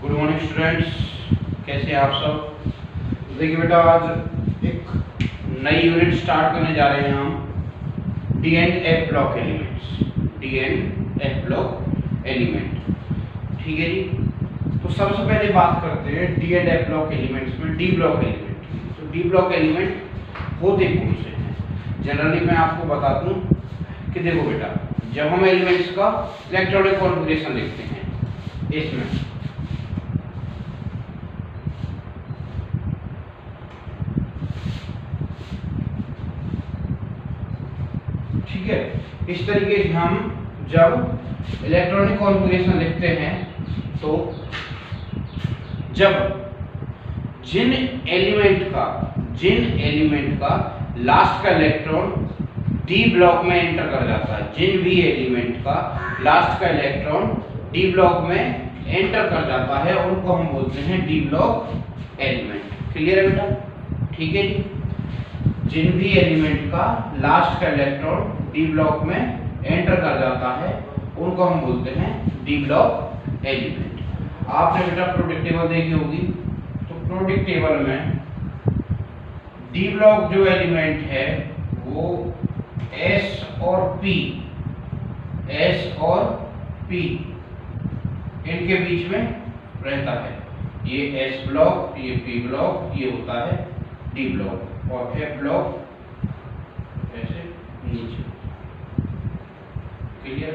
Good morning students, कैसे हैं आप सब। देखिए बेटा, आज एक नई यूनिट स्टार्ट करने जा रहे हैं हम D and F block elements. D and F block element, ठीक है जी। तो सबसे पहले बात करते हैं D and F block elements में डी ब्लॉक एलिमेंट। तो डी ब्लॉक एलिमेंट होते कौन से हैं? जनरली मैं आपको बता दूं कि देखो बेटा, जब हम एलिमेंट्स का इलेक्ट्रॉनिक कॉन्फ़िगरेशन लिखते हैं इसमें, ठीक है, इस तरीके से हम जब इलेक्ट्रॉनिक कॉन्फ़िगरेशन लिखते हैं तो जब जिन एलिमेंट का लास्ट का इलेक्ट्रॉन डी ब्लॉक में एंटर कर जाता है, जिन भी एलिमेंट का लास्ट का इलेक्ट्रॉन डी ब्लॉक में एंटर कर जाता है उनको हम बोलते हैं डी ब्लॉक एलिमेंट। क्लियर है बेटा? ठीक है जी। जिन भी एलिमेंट का लास्ट का इलेक्ट्रॉन डी ब्लॉक में एंटर कर जाता है उनको हम बोलते हैं डी ब्लॉक एलिमेंट। आपने बेटा प्रोडक्ट टेबल देखी होगी, तो प्रोडक्ट टेबल में डी ब्लॉक जो एलिमेंट है वो एस और पी इनके बीच में रहता है। ये एस ब्लॉक, ये पी ब्लॉक, ये होता है डी ब्लॉक, और एफ ब्लॉक ऐसे नीचे। क्लियर?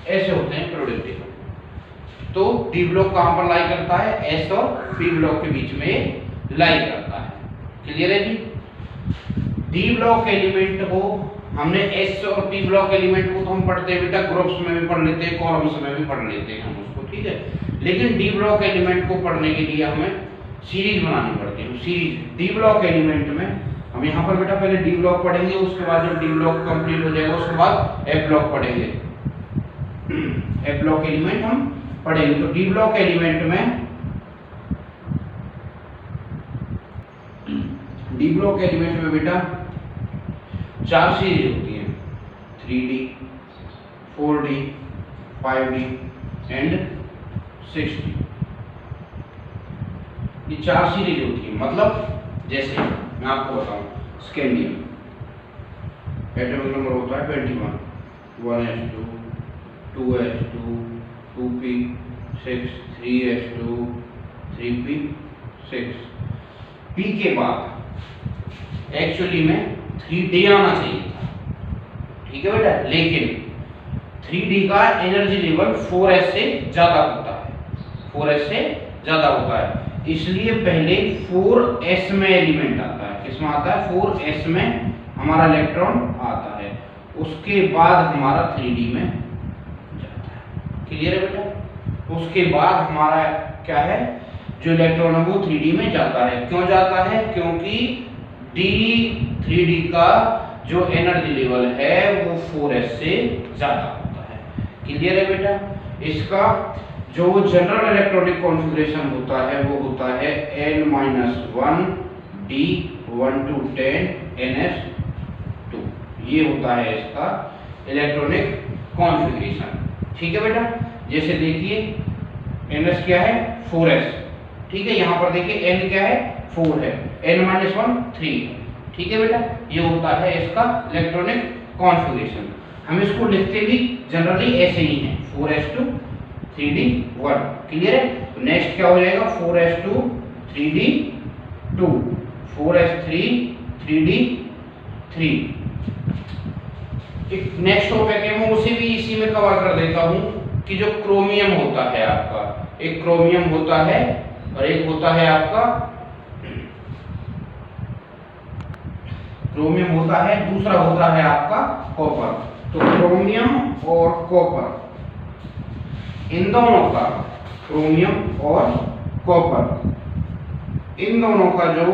ऐसे होते हैं प्रोडक्ट टेबल। तो डी ब्लॉक कहां पर लाई करता है? एस और पी ब्लॉक के बीच में लाई करता है। क्लियर है जी। डी ब्लॉक एलिमेंट को हमने एस और पी ब्लॉक एलिमेंट को तो हम पढ़ते हैं बेटा, ग्रुप्स में भी पढ़ लेते हैं, कॉलम्स में भी पढ़ लेते हैं हम उसको, ठीक है। लेकिन डी ब्लॉक एलिमेंट को पढ़ने के लिए हमें सीरीज बनानी पड़ती है। सीरीज डी ब्लॉक एलिमेंट में हम यहाँ पर बेटा पहले डी ब्लॉक पढ़ेंगे, उसके बाद जब डी ब्लॉक कंप्लीट हो जाएगा उसके बाद एफ ब्लॉक पढ़ेंगे। एफ ब्लॉक एलिमेंट हम पढ़ेंगे। तो डी ब्लॉक एलिमेंट में बेटा 4 सीरीज होती है, 3D, 4D, 5D and 6D। ये 4 सीरीज होती है। मतलब जैसे मैं आपको बताऊं, स्कैंडियम एटॉमिक नंबर होता है 21, 1s2, 2s2, 2p6, 3s2, 3p6। p के बाद एक्चुअली में 3D आना चाहिए था, ठीक है बेटा, लेकिन 3D का एनर्जी लेवल 4s से ज्यादा होता है, 4s से ज्यादा होता है, इसलिए पहले 4s में एलिमेंट आता है। किसमें आता है? 4s में हमारा इलेक्ट्रॉन आता है, उसके बाद हमारा 3D में जाता है। क्लियर है बेटा? उसके बाद हमारा क्या है, जो इलेक्ट्रॉन है वो 3D में जाता है। क्यों जाता है? क्योंकि 3D का जो एनर्जी लेवल है वो 4s से ज्यादा होता है। क्लियर है बेटा? इसका जो जनरल इलेक्ट्रॉनिक कॉन्फ़िगरेशन होता है वो होता है n-1 d 1 to 10 ns2। ये होता है इसका इलेक्ट्रॉनिक कॉन्फ़िगरेशन, ठीक है बेटा। जैसे देखिए ns क्या है? 4s, ठीक है। यहाँ पर देखिए n क्या है? 4 है, n-1 3, ठीक है बेटा। ये होता है इसका इलेक्ट्रॉनिक कॉन्फ़िगरेशन। हम इसको लिखते भी जनरली ऐसे ही हैं, 4s2 3d1। क्लियर है? तो नेक्स्ट क्या हो जाएगा? 4s2 3d2, 4s3 3d3। एक नेक्स्ट टॉपिक है, मैं उसे भी इसी में कवर कर देता हूं कि जो क्रोमियम होता है आपका, एक क्रोमियम होता है और एक होता है आपका क्रोमियम होता है, दूसरा होता है आपका कॉपर। तो क्रोमियम और कॉपर, इन दोनों का, क्रोमियम और कॉपर, इन दोनों का जो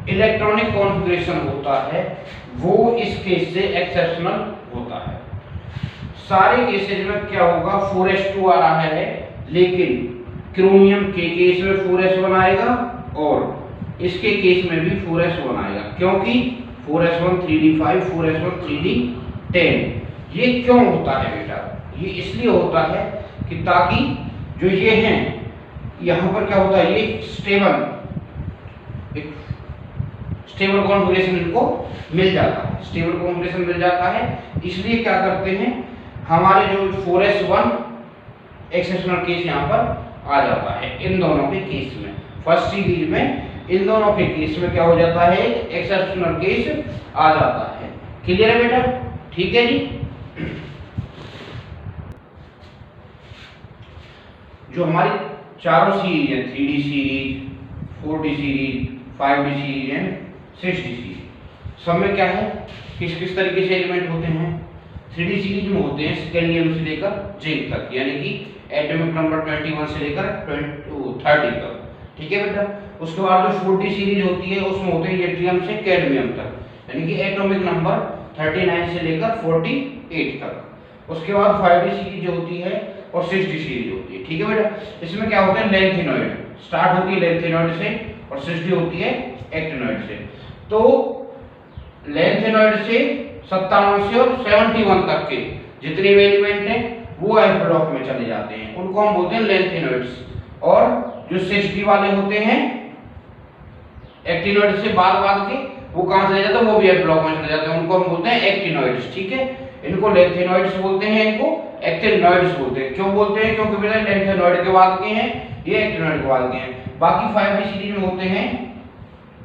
इलेक्ट्रॉनिक कॉन्फ़िगरेशन होता है वो इस केस से एक्सेप्शनल होता है। सारे केसेज में क्या होगा? 4s2 आ रहा है, लेकिन क्रोमियम के केस में 4s1 आएगा और इसके केस में भी 4s1 आएगा, क्योंकि 4s1 3d5, 4s1 3d10। ये क्यों होता है बेटा? ये इसलिए होता है कि ताकि जो ये हैं यहाँ पर क्या होता है, ये स्टेबल कॉन्फ़िगरेशन इनको मिल जाता है, स्टेबल कॉन्फ़िगरेशन मिल जाता है। इसलिए क्या करते हैं, हमारे जो 4s1 एक्सेप्शनल केस यहाँ पर आ जाता है। इन दोनों के केस में, फर्स्ट सीरीज में इन दोनों के केस में क्या हो जाता है, एक्सेप्शनल केस आ जाता है। क्लियर है बेटा? ठीक है जी। जो हमारी चारों सीरीज है, 3D series, 4D series, 5D series and 6D series, सब में क्या है, किस किस तरीके से एलिमेंट होते हैं। 3D सीरीज में होते हैं स्केंडियम से लेकर जिंक तक, यानी कि एटॉमिक नंबर 21 से लेकर 30 तक। ठीक है बेटा? उसके बाद जो 4D सीरीज होती है उसमें होते हैं यट्रियम से कैडमियम तक, यानी कि एटॉमिक नंबर 39 से लेकर 48 तक। उसके बाद 5D सीरीज होती है और 6D सीरीज होती है। ठीक है बेटा? इसमें क्या होता है, लेंथेनॉइड स्टार्ट होती है लेंथेनॉइड से और 6D होती है एक्टिनॉइड से। तो लेंथेनॉइड से 57 से और 71 तक के जितने भी एलिमेंट हैं वो एस ब्लॉक में चले जाते हैं, उनको हम बोलते हैं लेंथेनॉइड्स। और जो 6D वाले होते हैं एक्टिनॉइड से बाद के, वो कहां चले जाते हैं, वो भी एस ब्लॉक में चले जाते हैं, उनको हम बोलते हैं एक्टिनॉइड्स। ठीक है? इनको लेंथेनॉइड्स बोलते हैं, इनको एक्टिनॉइड्स बोलते हैं। क्यों बोलते हैं? क्योंकि बेटा लेंथेनॉइड के बाद के हैं, ये एक्टिनॉइड के बाद के हैं। बाकी 5D सीरीज में होते हैं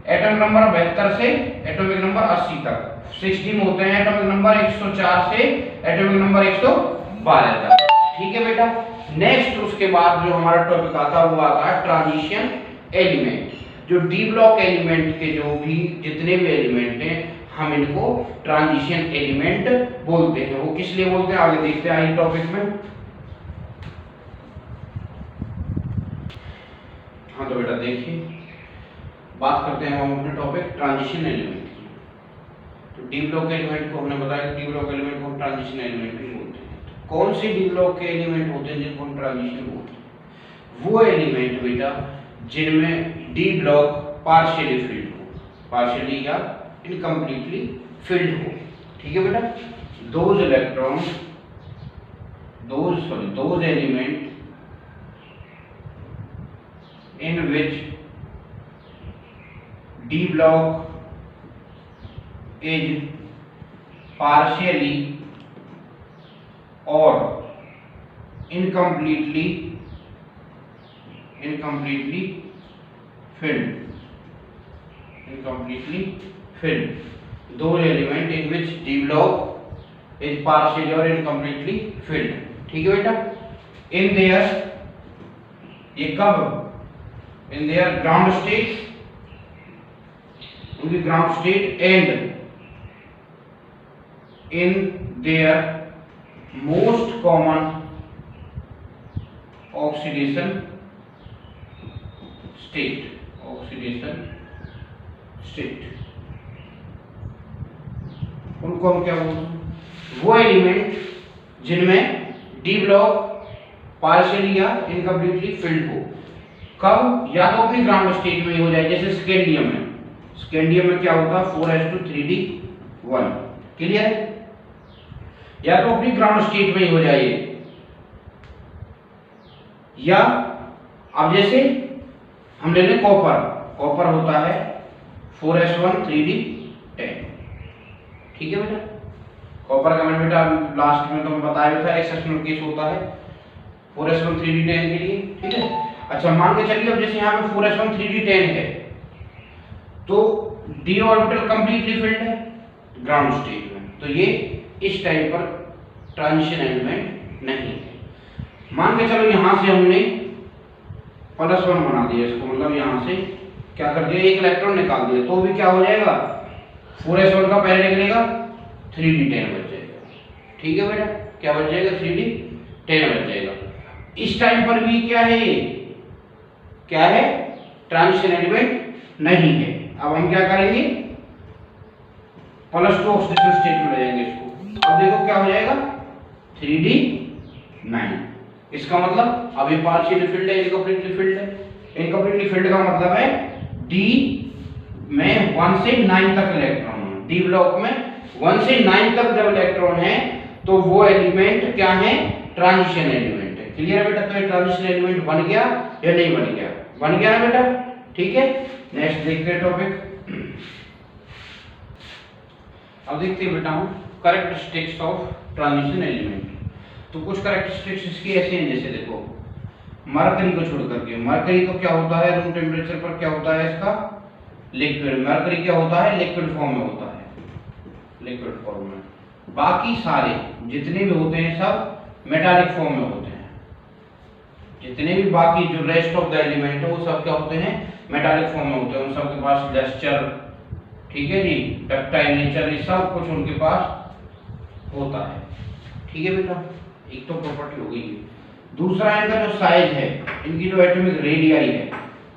एटॉमिक नंबर 72 से एटॉमिक नंबर 80 तक। 6D में होते हैं एटॉमिक नंबर 104 से एटॉमिक नंबर 112 तक। ठीक है बेटा? नेक्स्ट उसके बाद जो हमारा टॉपिक आता है वो आता है ट्रांजिशन एलिमेंट। जो डी ब्लॉक एलिमेंट के जो भी जितने भी एलिमेंट हैं हम इनको ट्रांजिशन एलिमेंट बोलते हैं। वो किस लिए बोलते हैं आगे देखते हैं आइए टॉपिक में। हाँ तो बेटा देखिए, बात करते हैं हम अपने टॉपिक ट्रांजिशन एलिमेंट की। तो डी ब्लॉक एलिमेंट को हमने बताया कि डी ब्लॉक एलिमेंट को हम ट्रांजिशन एलिमेंट भी बोलते हैं। तो कौन से डी ब्लॉक के एलिमेंट होते हैं जिनको हम ट्रांजिशन बोलते हैं? वो एलिमेंट बेटा जिनमें डी ब्लॉक पार्शियली फिल्ड हो, पार्शियली या इनकम्प्लीटली फिल्ड हो। ठीक है बेटा? Those electrons, those element in which D block is partially or incompletely filled, those element in which D block is partially or incompletely filled। ठीक है बेटा? in their, ये कब, in their ground state, उनकी ground state and in their most common oxidation state, उनको हम क्या बोलते हैं? वो एलिमेंट जिनमें डी ब्लॉक पार्शियली या इनकम्प्लीटली फिल्ड हो। कब? या तो अपनी ग्राउंड स्टेट में हो जाए, जैसे स्केंडियम में। स्केंडियम में क्या होता है 4s2 3d1। क्लियर है? या तो अपनी ग्राउंड स्टेट में ही हो जाए, या अब जैसे हम ले लें कॉपर होता है 4s1 3d10। ठीक है बेटा? कॉपर का मैंने बेटा लास्ट में तो मैं बताया था एक्सेप्शनल केस होता है 4s1 3d10 के लिए। ठीक है? अच्छा मान के चलिए अब जैसे यहाँ पे 4s1 3d10 है तो d ऑर्बिटल कंप्लीटली फिल्ड है ग्राउंड स्टेट में, तो ये इस टाइप पर ट्रांजिशन एलिमेंट नहीं है। मान के चलो यहाँ से हमने +1 बना दिया इसको, मतलब यहाँ से क्या कर दिया, एक इलेक्ट्रॉन निकाल दिया, तो भी क्या हो जाएगा 4s1 का पहले निकलेगा 3d10 बच जाएगा। ठीक है बेटा? क्या बच जाएगा? 3d10 बच जाएगा। इस टाइम पर भी क्या है, क्या है? ट्रांजिशन एलिमेंट नहीं है। अब हम क्या करेंगे, +2 ऑक्सीडेशन स्टेट में ले जाएंगे इसको। अब देखो क्या हो जाएगा 3d9। इसका मतलब अब ये पार्शियली फिल्ड है, इनकम्प्लीटली फिल्ड है। इनकम्प्लीटली फिल्ड का मतलब है d में 1 से 9 तक इलेक्ट्रॉन है। डी ब्लॉक में 1 से 9 तक जब इलेक्ट्रॉन है तो वो एलिमेंट क्या है? ट्रांजिशन एलिमेंट है। क्लियर है बेटा? तो ये ट्रांजिशन एलिमेंट बन गया या नहीं बन गया? बन गया ना बेटा? ठीक है, नेक्स्ट देखते हैं टॉपिक। अब देखते हैं बेटा हम कैरेक्टरिस्टिक्स ऑफ ट्रांजिशन एलिमेंट। तो कुछ कैरेक्टरिस्टिक्स इसकी ऐसे हैं, जैसे देखो मरकरी को छोड़ करके, मरकरी तो क्या होता है रूम टेम्परेचर पर क्या होता है इसका लिक्विड, मरकरी क्या होता है लिक्विड फॉर्म में होता है, लिक्विड फॉर्म में। बाकी सारे जितने भी होते हैं सब मेटालिक फॉर्म में होते हैं, जितने भी बाकी जो रेस्ट ऑफ द एलिमेंट है वो सब क्या होते हैं मेटालिक फॉर्म में होते हैं। उन सब के पास लस्टर, ठीक है जी, डक्टाइल नेचर, ये सब कुछ उनके पास होता है। ठीक है बेटा, एक तो प्रॉपर्टी हो गई। दूसरा इनका जो साइज है, इनकी जो एटॉमिक रेडियाई है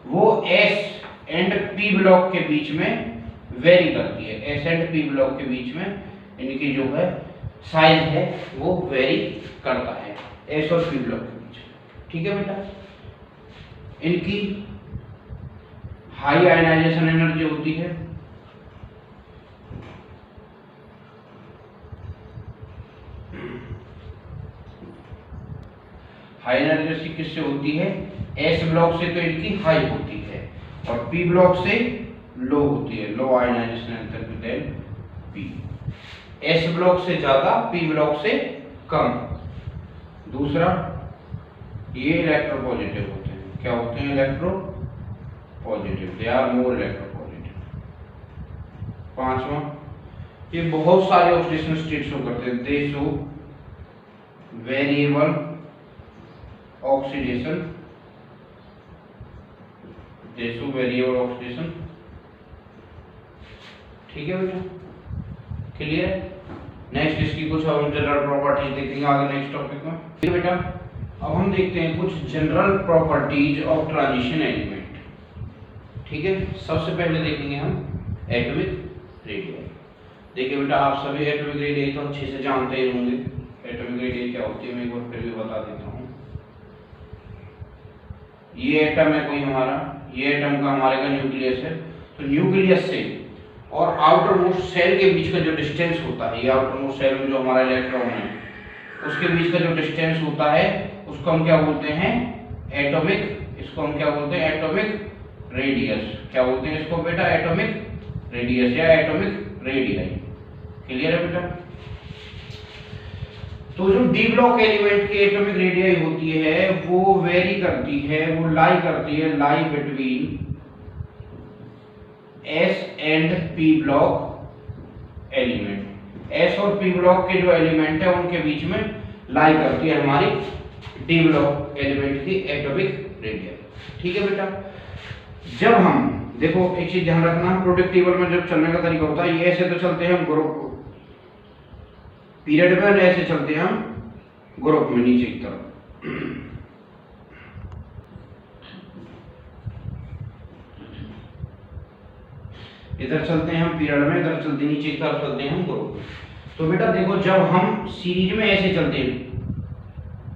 वो एस एंड पी ब्लॉक के बीच में वेरी करती है। एस एंड पी ब्लॉक के बीच में इनकी जो है साइज है वो वेरी करता है, एस और पी ब्लॉक के बीच। ठीक है बेटा, इनकी हाई आयनाइजेशन एनर्जी होती है, हाई एनर्जी किससे होती है? एस ब्लॉक से तो इनकी हाई होती है और पी ब्लॉक से लो होती है, low ionization energy then P. S block से ज्यादा, पी ब्लॉक से कम। दूसरा, ये इलेक्ट्रोपॉजिटिव होते हैं। क्या होते हैं? Electropositive, they are more electropositive. पांचवा, ये बहुत सारे ऑक्सीडेशन स्टेट शो करते हैं, they show variable oxidation, they show variable oxidation. ठीक है बेटा, क्लियर है? नेक्स्ट इसकी कुछ हम जनरल प्रॉपर्टीज देखेंगे आगे नेक्स्ट टॉपिक में। ठीक है बेटा, अब हम देखते हैं कुछ general properties of transition element. ठीक है, सबसे पहले देखेंगे हम एटॉमिक रेडियस। देखिए बेटा, आप सभी एटॉमिक रेडियस तो अच्छे से जानते ही होंगे। एटॉमिक रेडियस क्या होती है मैं एक बार फिर भी बता देता हूँ। ये एटम है कोई हमारा, ये एटम का हमारे का न्यूक्लियस है। तो न्यूक्लियस से और आउटर मोस्ट सेल के बीच का जो डिस्टेंस होता है, ये आउटर मोस्ट सेल में जो हमारा इलेक्ट्रॉन है उसके बीच का जो डिस्टेंस होता है उसको हम क्या बोलते हैं? एटॉमिक। इसको हम क्या बोलते हैं? Atomic radius. क्या बोलते हैं इसको बेटा? एटॉमिक रेडियस या एटॉमिक रेडियाई। क्लियर है बेटा? तो जो डी ब्लॉक एलिमेंट की एटॉमिक रेडियाई होती है वो वेरी करती है, वो लाई करती है, lie between S and P block element. S और पी ब्लॉक के जो एलिमेंट है उनके बीच में लाई करती है हमारी डी ब्लॉक एलिमेंट की एटॉमिक रेडियस। ठीक है बेटा, जब हम देखो एक चीज ध्यान रखना, प्रोडक्ट टेबल में जब चलने का तरीका होता है, ये ऐसे तो चलते हैं हम ग्रुप पीरियड में, ऐसे चलते हैं हम ग्रुप में नीचे की तरफ। इधर चलते हैं हम पीरियड में, इधर चलते नीचे की तरफ चलते हैं हम ग्रुप में। तो बेटा देखो, जब हम सीरीज में ऐसे चलते हैं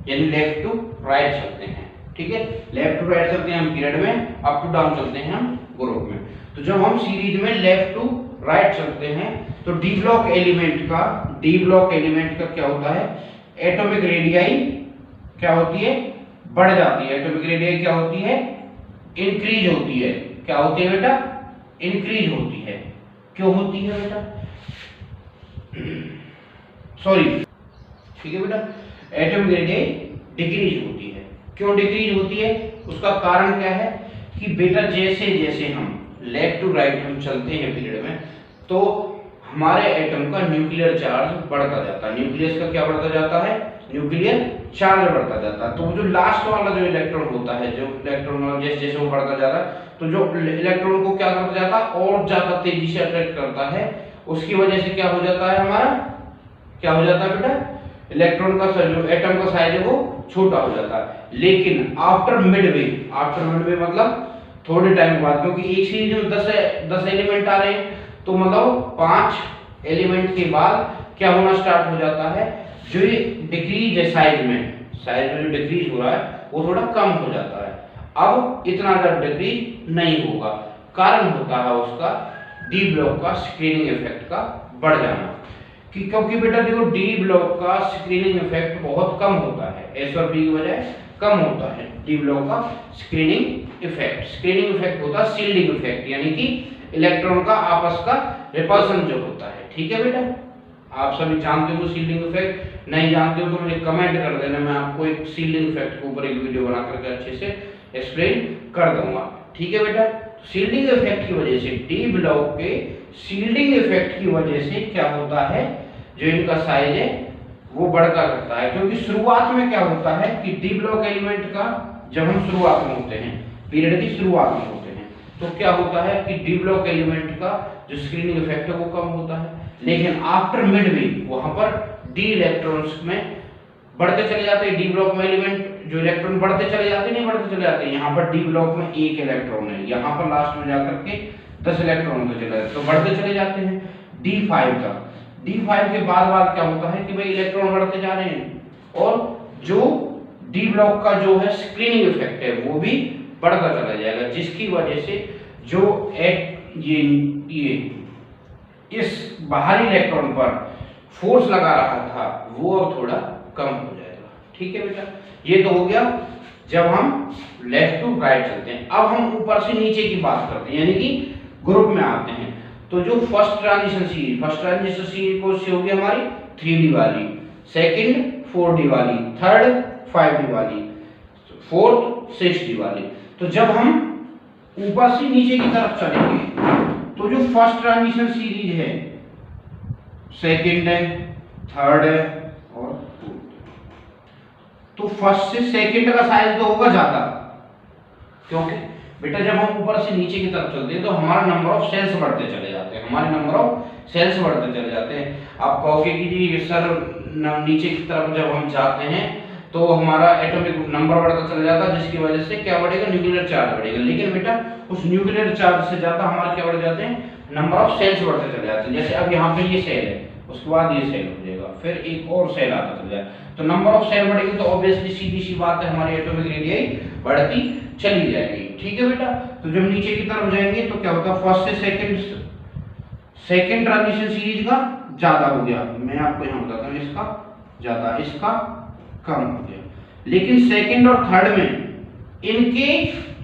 यानी लेफ्ट टू राइट चलते हैं, ठीक है, लेफ्ट टू राइट चलते हैं हम पीरियड में, अप टू डाउन चलते हैं हम ग्रुप में। तो जब हम सीरीज में लेफ्ट टू राइट चलते हैं तो डी ब्लॉक एलिमेंट का क्या होता है? एटॉमिक रेडियाई क्या होती है? बढ़ जाती है। एटॉमिक रेडियाई क्या होती है? इंक्रीज होती है। क्या होती है बेटा? इंक्रीज होती है। क्यों होती है बेटा? सॉरी, ठीक है बेटा, एटॉमिक रेडियाई डिक्रीज होती है। क्यों डिक्रीज होती है? उसका कारण क्या है कि बेटा जैसे जैसे हम लेफ्ट टू राइट हम चलते हैं पीरियड में तो हमारे एटम का न्यूक्लियर चार्ज बढ़ता जाता है। न्यूक्लियस का क्या बढ़ता जाता है? न्यूक्लियर चार्ज बढ़ता जाता है। तो जो लास्ट वाला जो इलेक्ट्रॉन होता है, जो इलेक्ट्रॉन जैसे जैसे वो बढ़ता जाता है तो जो इलेक्ट्रॉन को क्या करता जाता है? और ज्यादा तेजी से अट्रैक्ट करता है। उसकी वजह से क्या हो जाता है? हमारा क्या हो जाता है बेटा? इलेक्ट्रॉन का जो एटम का साइज है वो छोटा हो जाता है। लेकिन आफ्टर मिडवे मतलब थोड़े टाइम बाद, क्योंकि एक सीरीज में 10 एलिमेंट आ रहे हैं तो मतलब 5 एलिमेंट के बाद क्या होना स्टार्ट हो जाता है? जो ये डिक्रीज है साइज में जो डिक्रीज हो रहा है वो थोड़ा कम हो जाता है। अब इतना ज्यादा डिक्रीज नहीं होगा। कारण होता है उसका डी ब्लॉक का स्क्रीनिंग इफेक्ट का बढ़ जाना। कि क्योंकि बेटा देखो डी ब्लॉक का स्क्रीनिंग इफेक्ट बहुत कम होता है, एस और पी की बजाय कम होता है डी ब्लॉक का स्क्रीनिंग इफेक्ट। स्क्रीनिंग इफेक्ट होता है शील्डिंग इफेक्ट, यानी कि इलेक्ट्रॉन का आपस का रिपल्सन जो होता है। ठीक है बेटा, आप सभी जानते हो शील्डिंग इफेक्ट, नहीं जानते हो तो मुझे कमेंट कर देना, मैं आपको एक शील्डिंग इफेक्ट के ऊपर एक वीडियो बना करके अच्छे से एक्सप्लेन कर दूंगा। ठीक है बेटा, शील्डिंग इफेक्ट की वजह से डी ब्लॉक के शील्डिंग इफेक्ट की वजह से क्या होता है, जो इनका साइज है वो बढ़ता करता है। क्योंकि शुरुआत में क्या होता है कि डी ब्लॉक एलिमेंट का जब हम शुरुआत में होते हैं, पीरियड की शुरुआत में होते हैं, तो क्या होता है कि डी ब्लॉक एलिमेंट का जो स्क्रीनिंग इफेक्ट है वो कम होता है, लेकिन आफ्टर मिड में वहां पर डी इलेक्ट्रॉन्स में बढ़ते चले जाते हैं। डी ब्लॉक में एलिमेंट जो इलेक्ट्रॉन बढ़ते चले जाते नहीं बढ़ते चले जाते हैं, यहाँ पर डी ब्लॉक में एक इलेक्ट्रॉन है, यहाँ पर लास्ट में जाकर के 10 इलेक्ट्रॉन होते चले जाते, तो बढ़ते चले जाते हैं D5 तक। D5 के बाद क्या होता है कि भाई इलेक्ट्रॉन बढ़ते जा रहे हैं और जो डी ब्लॉक का जो है स्क्रीनिंग इफेक्ट है वो भी बढ़ता चला जाएगा, जिसकी वजह से जो ये इस बाहरी इलेक्ट्रॉन पर फोर्स लगा रहा था वो अब थोड़ा कम हो जाएगा। ठीक है बेटा, ये तो हो गया जब हम लेफ्ट टू राइट चलते हैं। अब हम ऊपर से नीचे की बात करते हैं, यानी कि ग्रुप में आते हैं। तो जो फर्स्ट ट्रांजिशन सीरीज कौन सी होगी हमारी 3D वाली, सेकंड 4D वाली, थर्ड 5D वाली, फोर्थ 6D वाली। तो जब हम ऊपर से नीचे की तरफ चलेंगे तो जो फर्स्ट ट्रांजिशन सीरीज है, सेकंड है, थर्ड है और तो फर्स्ट से सेकंड का साइज तो होगा ज्यादा, क्योंकि बेटा जब हम ऊपर से नीचे की तरफ चलते हैं तो हमारा नंबर ऑफ सेल्स बढ़ते चले जाते हैं, हमारे नंबर ऑफ सेल्स बढ़ते चले जाते हैं। आप कहोगे कि जी सर नीचे की तरफ जब हम जाते हैं तो हमारा एटॉमिक नंबर बढ़ता चला जाता है, जिसकी वजह से क्या बढ़ेगा, न्यूक्लियर चार्ज बढ़ेगा। लेकिन बेटा उस न्यूक्लियर चार्ज से ज्यादा हमारे क्या बढ़ जाते हैं, नंबर ऑफ सेल्स बढ़ते चले जाते हैं। जैसे अब यहाँ पे ये सेल है, उसके बाद ये सेल हो जाएगा, फिर एक और सेल आता चला जाएगा, तो नंबर ऑफ सेल बढ़ेगी तो ऑब्वियसली सीधी सी बात है हमारी एटॉमिक रेडियस बढ़ती चली जाएगी। ठीक है बेटा, तो जब नीचे की तरफ जाएंगे तो क्या होगा, फर्स्ट से सेकंड ट्रांजिशन सीरीज का ज्यादा हो गया, मैं आपको यहाँ बताता हूँ, इसका ज्यादा इसका कम हो गया। लेकिन सेकंड और थर्ड में इनके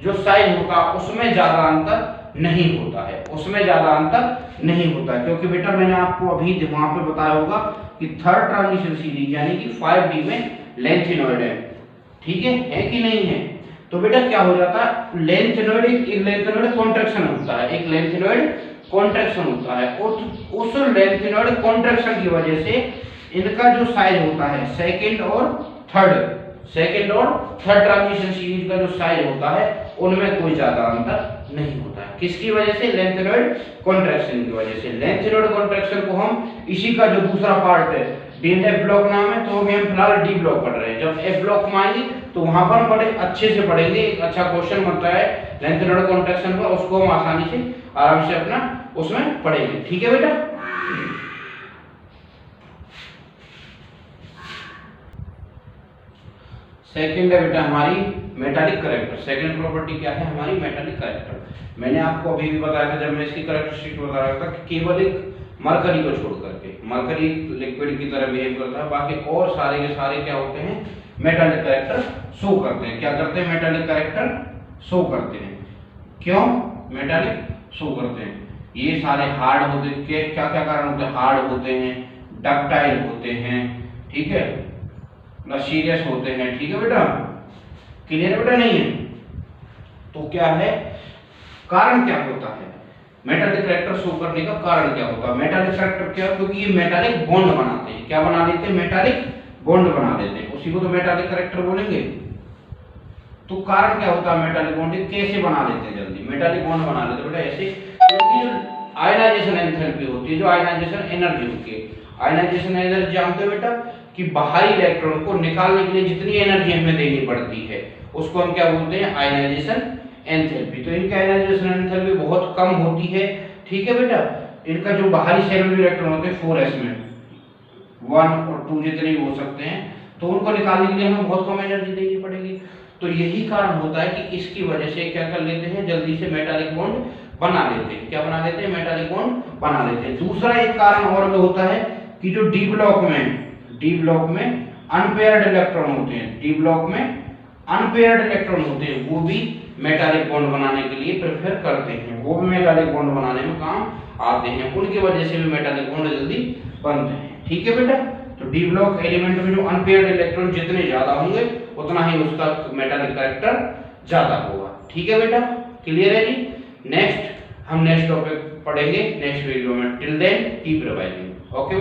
जो साइज होगा उसमें ज्यादा अंतर नहीं होता है, उसमें ज्यादा अंतर नहीं होता है, क्योंकि बेटा मैंने आपको अभी वहां पे बताया होगा कि थर्ड ट्रांजिशन सीरीज यानी कि 5D में लेंथेनॉइड है। ठीक है कि नहीं है? तो बेटा क्या हो जाता है, लेंथेनॉइड एक लेंथेनॉइड कॉन्ट्रैक्शन होता है, एक लेंथेनॉइड कॉन्ट्रैक्शन होता है, और उस लेंथेनॉइड कॉन्ट्रैक्शन की वजह से इनका जो साइज होता है सेकंड और थर्ड ट्रांजिशन सीरीज का जो साइज होता है उनमें कोई ज्यादा अंतर नहीं होता है। किसकी वजह से, लेंथेनॉइड कॉन्ट्रैक्शन की वजह से। लेंथेनॉइड कॉन्ट्रैक्शन को हम इसी का जो दूसरा पार्ट है डीएनएफ ब्लॉक नाम है, तो अभी हम फिलहाल डी ब्लॉक पढ़ रहे हैं। जब एफ ब्लॉक में आएंगे तो वहां पर हम बड़े अच्छे से पढ़ेंगे, एक अच्छा क्वेश्चन बनता है लेंथेनॉइड कॉन्ट्रैक्शन पर, उसको हम आसानी से आराम से अपना उसमें पढ़ेंगे। ठीक है बेटा, सेकंड है बेटा हमारी मेटालिक कैरेक्टर। सेकंड प्रॉपर्टी क्या है हमारी, मेटालिक कैरेक्टर। मैंने आपको अभी भी बताया था जब मैं इसकी कैरेक्टरिस्टिक बता रहा था कि केवल एक मरकरी को छोड़ करके, मरकरी लिक्विड की तरह बिहेव करता है, बाकी और सारे के सारे क्या होते हैं, मेटालिक कैरेक्टर शो करते हैं। क्या करते हैं, मेटालिक कैरेक्टर शो करते हैं। क्यों मेटालिक शो करते हैं, ये सारे हार्ड होते हैं, क्या क्या कारण होते हैं, हार्ड होते हैं, डक्टाइल होते हैं, ठीक है, सीरियस होते हैं। ठीक है बेटा, क्लियर बेटा नहीं है? तो क्या है कारण, क्या होता है मेटालिक कैरेक्टर शो करने का कारण क्या होता है? मेटालिक कैरेक्टर क्या, क्योंकि ये मेटालिक बॉन्ड बनाते हैं। क्या बना देते हैं, मेटालिक बॉन्ड बना देते हैं, उसी को तो मेटालिक कैरेक्टर बोलेंगे। तो कारण क्या होता है मेटालिक बॉन्ड, कैसे बना लेते हैं जल्दी मेटालिक बॉन्ड बना लेते हैं बेटा ऐसे, क्योंकि जो आयनाइजेशन एंथैल्पी होती है, जो आयनाइजेशन एनर्जी होती है, आयनाइजेशन एनर्जी जानते हो बेटा कि बाहरी इलेक्ट्रॉन को निकालने के लिए जितनी एनर्जी हमें देनी पड़ती है उसको हम क्या बोलते हैं, आयनाइजेशन एंथैल्पी। तो इनका आयनाइजेशन एंथैल्पी बहुत कम होती है। ठीक है बेटा, इनका जो बाहरी सेलुलर इलेक्ट्रॉन होते हैं 4s में 1 और 2 जितने हो सकते हैं, तो उनको निकालने के लिए हमें बहुत कम एनर्जी देनी पड़ेगी। तो यही कारण होता है कि इसकी वजह से क्या कर लेते हैं, जल्दी से मेटालिक बॉन्ड बना लेते हैं। क्या बना लेते हैं, मेटालिक बॉन्ड बना लेते हैं। दूसरा एक कारण और भी होता है कि जो डी ब्लॉक में अनपेयर्ड इलेक्ट्रॉन होते हैं, डी ब्लॉक में अनपेयर्ड इलेक्ट्रॉन होते हैं, वो भी मेटालिक बॉन्ड बनाने के लिए प्रेफर करते हैं, वो भी मेटालिक बॉन्ड बनाने में काम आते हैं, उनकी वजह से भी मेटालिक बॉन्ड जल्दी बनते हैं। ठीक है बेटा, तो डी ब्लॉक एलिमेंट में जो अनपेयर्ड इलेक्ट्रॉन जितने ज्यादा होंगे उतना ही उसका मेटालिक कैरेक्टर ज्यादा होगा। ठीक है बेटा, क्लियर है जी। नेक्स्ट हम नेक्स्ट टॉपिक पढ़ेंगे नेक्स्ट वीडियो में। Till then keep revising. Okay.